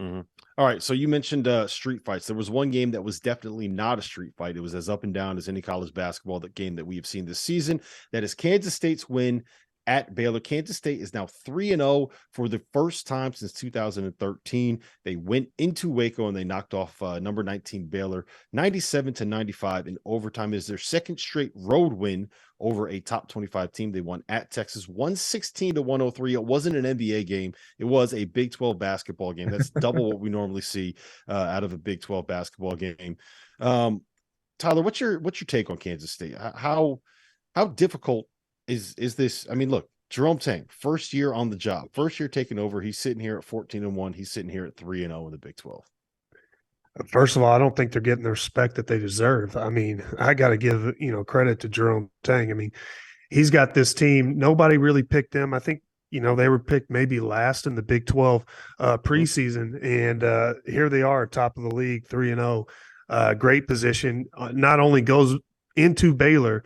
Mhm. All right, so you mentioned street fights. There was one game that was definitely not a street fight. It was as up and down as any college basketball game that we have seen this season. That is Kansas State's win at Baylor. Kansas State is now 3-0 for the first time since 2013. They went into Waco and they knocked off number 19 Baylor 97-95 in overtime. It is their second straight road win over a top 25 team. They won at Texas 116-103. It wasn't an NBA game. It was a Big 12 basketball game. That's double what we normally see out of a Big 12 basketball game. Tyler, what's your take on Kansas State? How difficult is this? I mean, look, Jerome Tang, first year on the job, first year taking over. He's sitting here at 14-1. He's sitting here at 3-0 in the Big 12. First of all, I don't think they're getting the respect that they deserve. I mean, I got to give, credit to Jerome Tang. I mean, he's got this team. Nobody really picked them. I think, they were picked maybe last in the Big 12 preseason. And here they are, top of the league, 3-0. Great position. Not only goes into Baylor,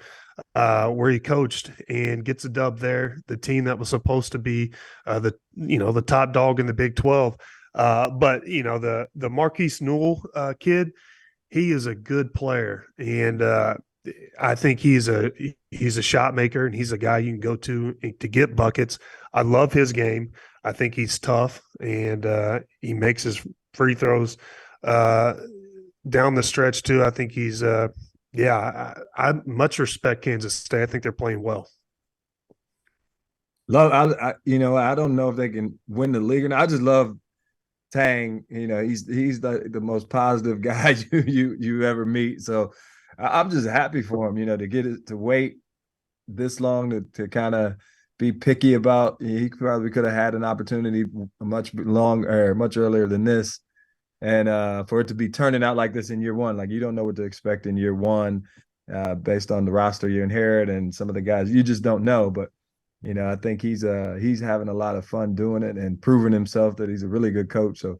where he coached, and gets a dub there, the team that was supposed to be the top dog in the Big 12. But the Marquise Newell kid, he is a good player, and I think he's a shot maker, and he's a guy you can go to get buckets. I love his game. I think he's tough, and he makes his free throws down the stretch too. I think he's I much respect Kansas State. I think they're playing well. I don't know if they can win the league, and I just love Tang. He's the most positive guy you ever meet. So I'm just happy for him, to get it, to wait this long to kind of be picky about. He probably could have had an opportunity much earlier than this. And for it to be turning out like this in year one, like you don't know what to expect in year one based on the roster you inherit and some of the guys you just don't know. But I think he's having a lot of fun doing it and proving himself that he's a really good coach. So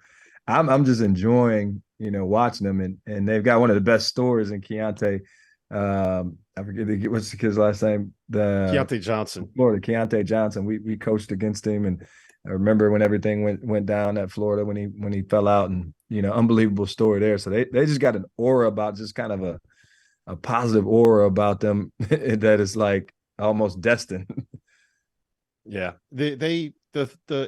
I'm just enjoying watching them, and they've got one of the best stories in Keontae. I forget what's the kid's last name. Keontae Johnson. Florida, Keontae Johnson. We coached against him, and I remember when everything went down at Florida when he fell out, and unbelievable story there. So they just got an aura about, just kind of a positive aura about them that is like almost destined. Yeah, the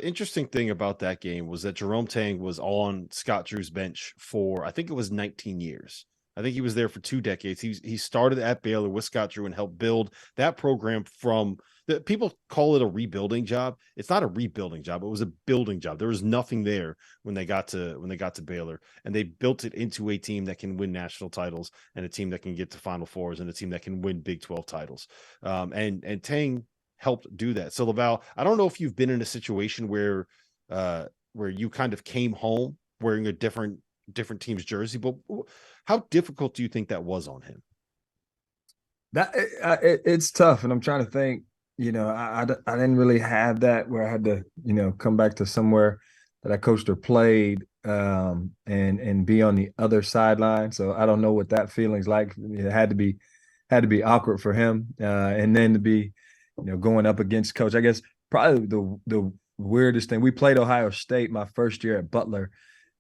interesting thing about that game was that Jerome Tang was on Scott Drew's bench for, I think it was 19 years. I think he was there for 2 decades. He started at Baylor with Scott Drew and helped build that program from the, people call it a rebuilding job. It's not a rebuilding job. It was a building job. There was nothing there when they got to Baylor, and they built it into a team that can win national titles, and a team that can get to Final Fours, and a team that can win Big 12 titles. And Tang helped do that. So Laval, I don't know if you've been in a situation where you kind of came home wearing a different team's jersey, but how difficult do you think that was on him? It's tough, and I'm trying to think. I didn't really have that where I had to come back to somewhere that I coached or played and be on the other sideline. So I don't know what that feeling's like. It had to be awkward for him, and then to be going up against coach. I guess probably the weirdest thing, we played Ohio State my first year at Butler,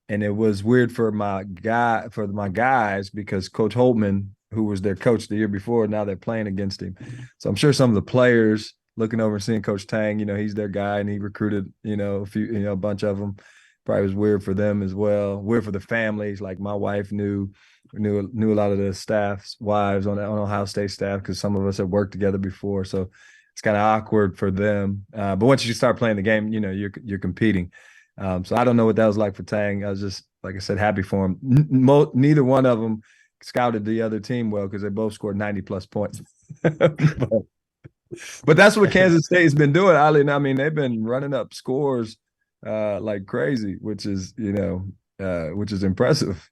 and it was weird for my guys because Coach Holtman, who was their coach the year before, now they're playing against him. So I'm sure some of the players looking over and seeing Coach Tang, he's their guy, and he recruited a bunch of them. Probably was weird for them as well. Weird for the families. Like my wife knew a lot of the staff's wives on Ohio State staff, because some of us have worked together before. So it's kind of awkward for them. But once you start playing the game, you're competing. So I don't know what that was like for Tang. I was just, like I said, happy for him. Neither one of them scouted the other team well, because they both scored 90-plus points. but that's what Kansas State's been doing, Ali. I mean, they've been running up scores like crazy, which is impressive.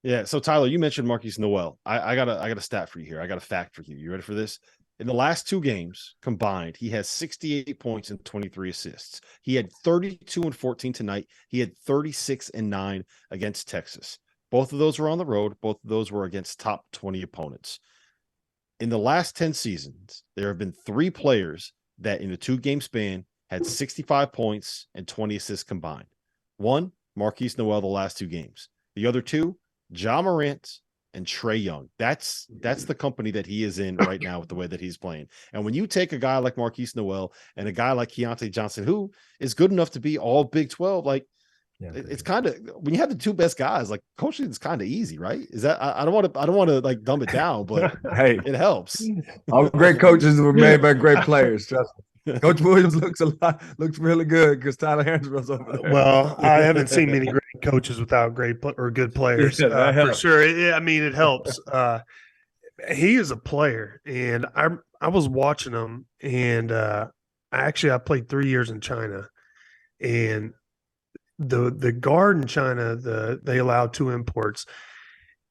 Yeah. So Tyler, you mentioned Marquise Newell. I got a stat for you here. I got a fact for you. You ready for this? In the last 2 games combined, he has 68 points and 23 assists. He had 32 and 14 tonight. He had 36 and 9 against Texas. Both of those were on the road. Both of those were against top 20 opponents. In the last 10 seasons, there have been 3 players that in a 2-game span had 65 points and 20 assists combined. One Marquise Noel the last 2 games. The other 2, Ja Morant and Trae Young. That's the company that he is in right now with the way that he's playing. And when you take a guy like Marquise Noel and a guy like Keontae Johnson, who is good enough to be all Big 12, like it's kind of, when you have the 2 best guys, like coaching is kind of easy, right? Is that, I don't want to like dumb it down, but Hey, it helps. all great coaches were made by great players. Trust me. Coach Williams looks really good because Tyler Hansbrough's over there. Well, I haven't seen many great coaches without or good players Yeah, for sure. I mean, it helps. He is a player, and I was watching him, and I played 3 years in China, and the guard in China, they allowed 2 imports,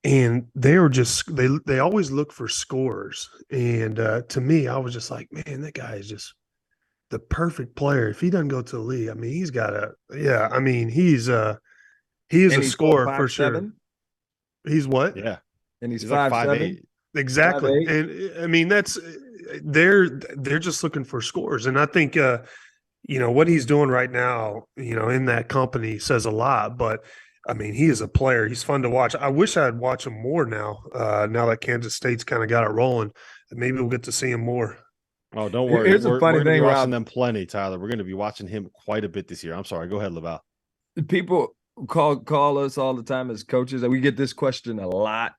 and they were just they always look for scores, and to me, I was just like, man, that guy is just the perfect player. If he doesn't go to the league, I mean, he's got I mean, he is a scorer for sure. He's what? Yeah. And he's like 5'7". 5'8". Exactly. 5'8". And I mean, they're just looking for scores. And I think what he's doing right now, in that company says a lot, but I mean, he is a player. He's fun to watch. I wish I'd watch him more now that Kansas State's kind of got it rolling. Maybe we'll get to see him more. Oh, don't worry. Here's we're a funny going to be thing, watching Rob. them plenty, Tyler. We're going to be watching him quite a bit this year. I'm sorry. Go ahead, Laval. People call us all the time as coaches, and we get this question a lot.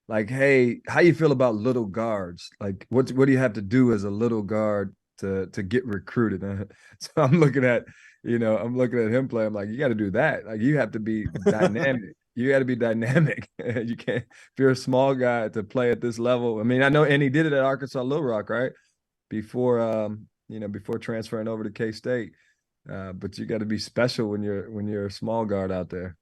Like, hey, how you feel about little guards? Like, what do you have to do as a little guard to get recruited? So I'm looking at him play. I'm like, you got to do that. Like, you have to be dynamic. You got to be dynamic. You can't, if you're a small guy to play at this level. I mean, I know, and he did it at Arkansas Little Rock, right? Before transferring over to K-State. But you got to be special when you're a small guard out there.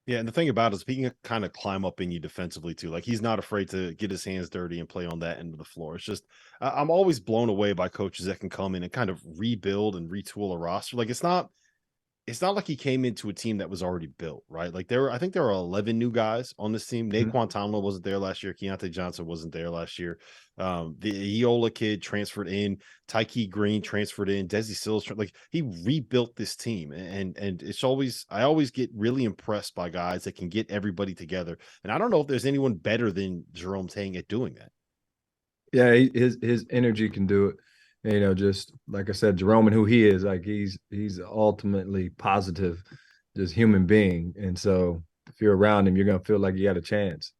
Yeah, and the thing about it is he can kind of climb up in you defensively too. Like, he's not afraid to get his hands dirty and play on that end of the floor. It's just I'm always blown away by coaches that can come in and kind of rebuild and retool a roster. Like, it's not like he came into a team that was already built, right? Like, I think there are 11 new guys on this team. Naquan Tomlin wasn't there last year. Keontae Johnson wasn't there last year. The Eola kid transferred in. Tyke Green transferred in. Desi Sills, like, he rebuilt this team, and it's I always get really impressed by guys that can get everybody together. And I don't know if there's anyone better than Jerome Tang at doing that. Yeah, his energy can do it. Just like I said, Jerome and who he is, like he's ultimately positive, just human being. And so if you're around him, you're gonna feel like you got a chance.